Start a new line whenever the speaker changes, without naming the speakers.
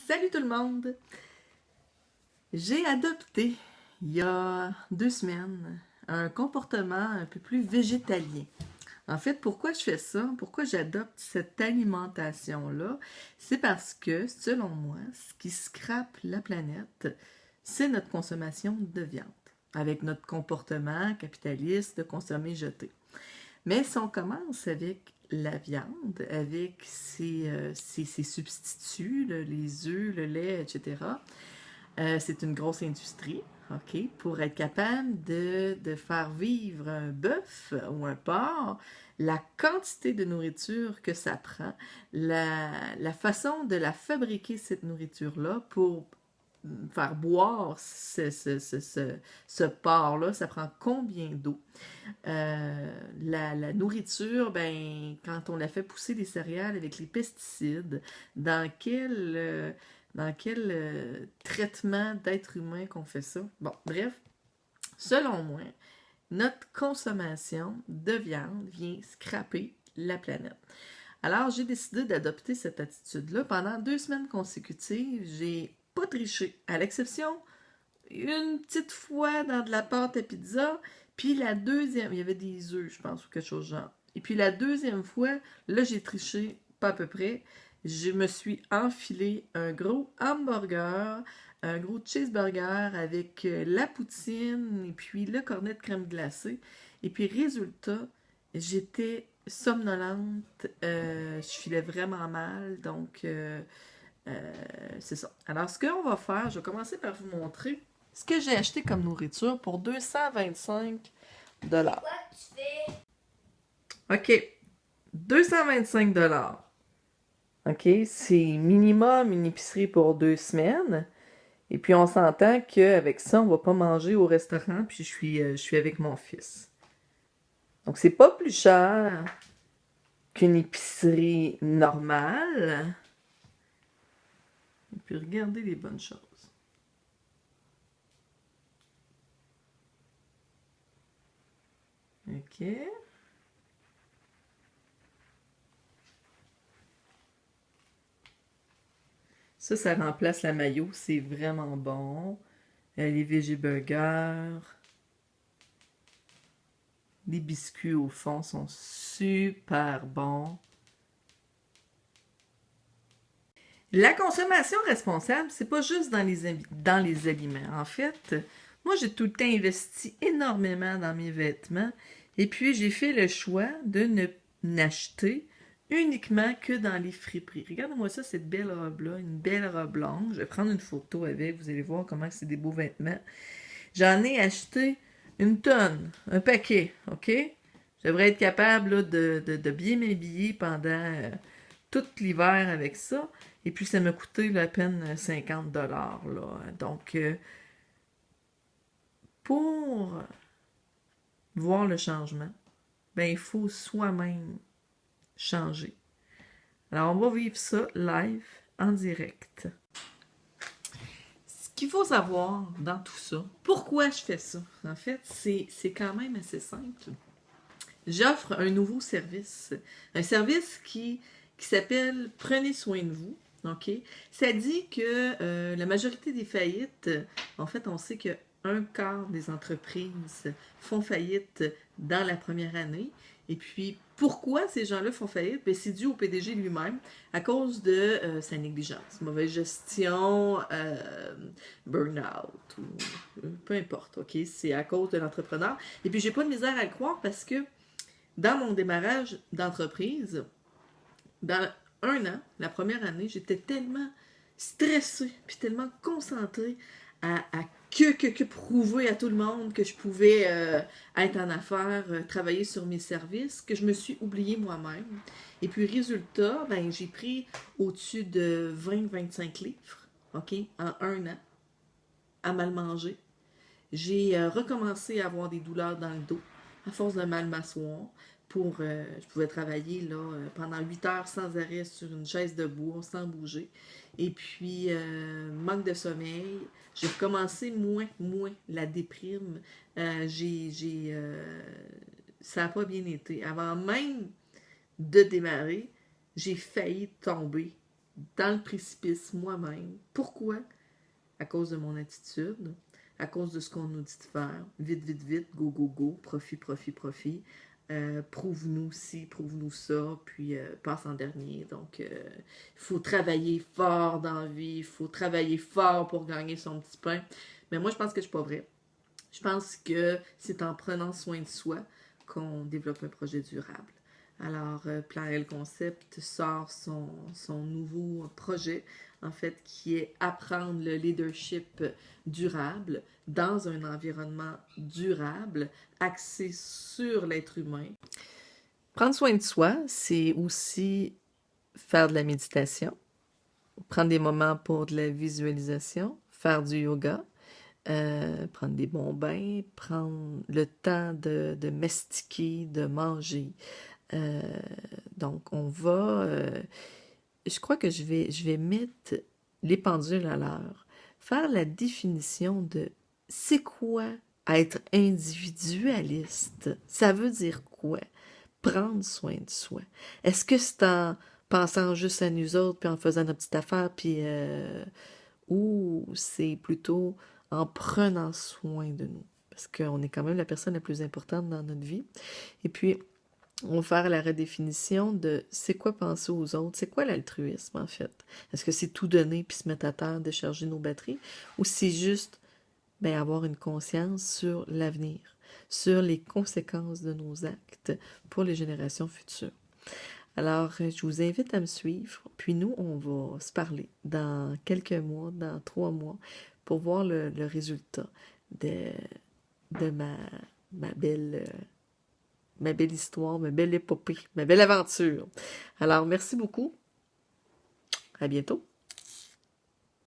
Salut tout le monde! J'ai adopté, il y a 2 semaines, un comportement un peu plus végétalien. En fait, pourquoi je fais ça? Pourquoi j'adopte cette alimentation-là? C'est parce que, selon moi, ce qui scrape la planète, c'est notre consommation de viande, avec notre comportement capitaliste de consommer jeter. Mais si on commence avec la viande, avec ses substituts, là, les œufs, le lait, etc., c'est une grosse industrie, OK, pour être capable de faire vivre un bœuf ou un porc, la quantité de nourriture que ça prend, la façon de la fabriquer, cette nourriture-là, pour faire boire ce porc-là, ça prend combien d'eau? La nourriture, ben, quand on la fait pousser des céréales avec les pesticides, dans quel traitement d'être humain qu'on fait ça? Bon, bref, selon moi, notre consommation de viande vient scraper la planète. Alors, j'ai décidé d'adopter cette attitude-là. Pendant 2 semaines consécutives, j'ai pas triché, à l'exception une petite fois dans de la pâte à pizza, puis la deuxième, il y avait des œufs, je pense, ou quelque chose de genre. Et puis la deuxième fois, là, j'ai triché, pas à peu près. Je me suis enfilé un gros hamburger, un gros cheeseburger avec la poutine et puis le cornet de crème glacée. Et puis, résultat, j'étais somnolente, je filais vraiment mal, donc c'est ça. Alors, ce qu'on va faire, je vais commencer par vous montrer ce que j'ai acheté comme nourriture pour 225 dollars. OK, 225 dollars. OK, c'est minimum une épicerie pour 2 semaines. Et puis, on s'entend qu'avec ça, on va pas manger au restaurant, puis je suis avec mon fils. Donc, c'est pas plus cher qu'une épicerie normale. Et puis, regardez les bonnes choses. OK. Ça remplace la mayo. C'est vraiment bon. Les veggie burgers. Les biscuits au fond sont super bons. La consommation responsable, c'est pas juste dans les aliments. En fait, moi, j'ai tout le temps investi énormément dans mes vêtements. Et puis, j'ai fait le choix de ne n'acheter uniquement que dans les friperies. Regardez-moi ça, cette belle robe-là, une belle robe blanche. Je vais prendre une photo avec, vous allez voir comment c'est des beaux vêtements. J'en ai acheté une tonne, un paquet, OK? Je devrais être capable là, de bien m'habiller pendant tout l'hiver avec ça. Et puis, ça m'a coûté là, à peine 50 dollars. Donc, pour voir le changement, ben, il faut soi-même changer. Alors, on va vivre ça live, en direct. Ce qu'il faut savoir dans tout ça, pourquoi je fais ça, en fait, c'est quand même assez simple. J'offre un nouveau service. Un service qui s'appelle Prenez soin de vous. OK? Ça dit que la majorité des faillites, en fait, on sait que un quart des entreprises font faillite dans la première année. Et puis, pourquoi ces gens-là font faillite? Ben, c'est dû au PDG lui-même à cause de sa négligence, mauvaise gestion, burn-out, ou peu importe, OK? C'est à cause de l'entrepreneur. Et puis, j'ai pas de misère à le croire parce que dans mon démarrage d'entreprise, dans un an, la première année, j'étais tellement stressée, puis tellement concentrée à que prouver à tout le monde que je pouvais être en affaires, travailler sur mes services, que je me suis oubliée moi-même. Et puis, résultat, ben, j'ai pris au-dessus de 20-25 livres, OK, en un an, à mal manger. J'ai recommencé à avoir des douleurs dans le dos à force de mal m'asseoir. Je pouvais travailler là, pendant 8 heures sans arrêt sur une chaise de bois, sans bouger. Et puis, manque de sommeil. J'ai recommencé moins la déprime. Ça n'a pas bien été. Avant même de démarrer, j'ai failli tomber dans le précipice moi-même. Pourquoi? À cause de mon attitude, à cause de ce qu'on nous dit de faire. Vite, vite, vite, go, go, go, profit, profit, profit. Prouve-nous ci, prouve-nous ça, puis passe en dernier. Donc, il faut travailler fort dans la vie, il faut travailler fort pour gagner son petit pain. Mais moi, je pense que je suis pas vrai. Je pense que c'est en prenant soin de soi qu'on développe un projet durable. Alors, Plan L Concept sort son nouveau projet, en fait, qui est apprendre le leadership durable dans un environnement durable, axé sur l'être humain. Prendre soin de soi, c'est aussi faire de la méditation, prendre des moments pour de la visualisation, faire du yoga, prendre des bons bains, prendre le temps de mastiquer, de manger. Euh, donc, on va... je crois que je vais mettre les pendules à l'heure. Faire la définition de c'est quoi être individualiste. Ça veut dire quoi? Prendre soin de soi. Est-ce que c'est en pensant juste à nous autres, puis en faisant notre petite affaire, puis... ou c'est plutôt en prenant soin de nous? Parce qu'on est quand même la personne la plus importante dans notre vie. Et puis, on va faire la redéfinition de c'est quoi penser aux autres, c'est quoi l'altruisme en fait. Est-ce que c'est tout donner puis se mettre à terre, décharger nos batteries, ou c'est juste avoir une conscience sur l'avenir, sur les conséquences de nos actes pour les générations futures. Alors, je vous invite à me suivre, puis nous, on va se parler dans quelques mois, dans 3 mois, pour voir le résultat de, de ma belle histoire, ma belle épopée, ma belle aventure. Alors, merci beaucoup. À bientôt.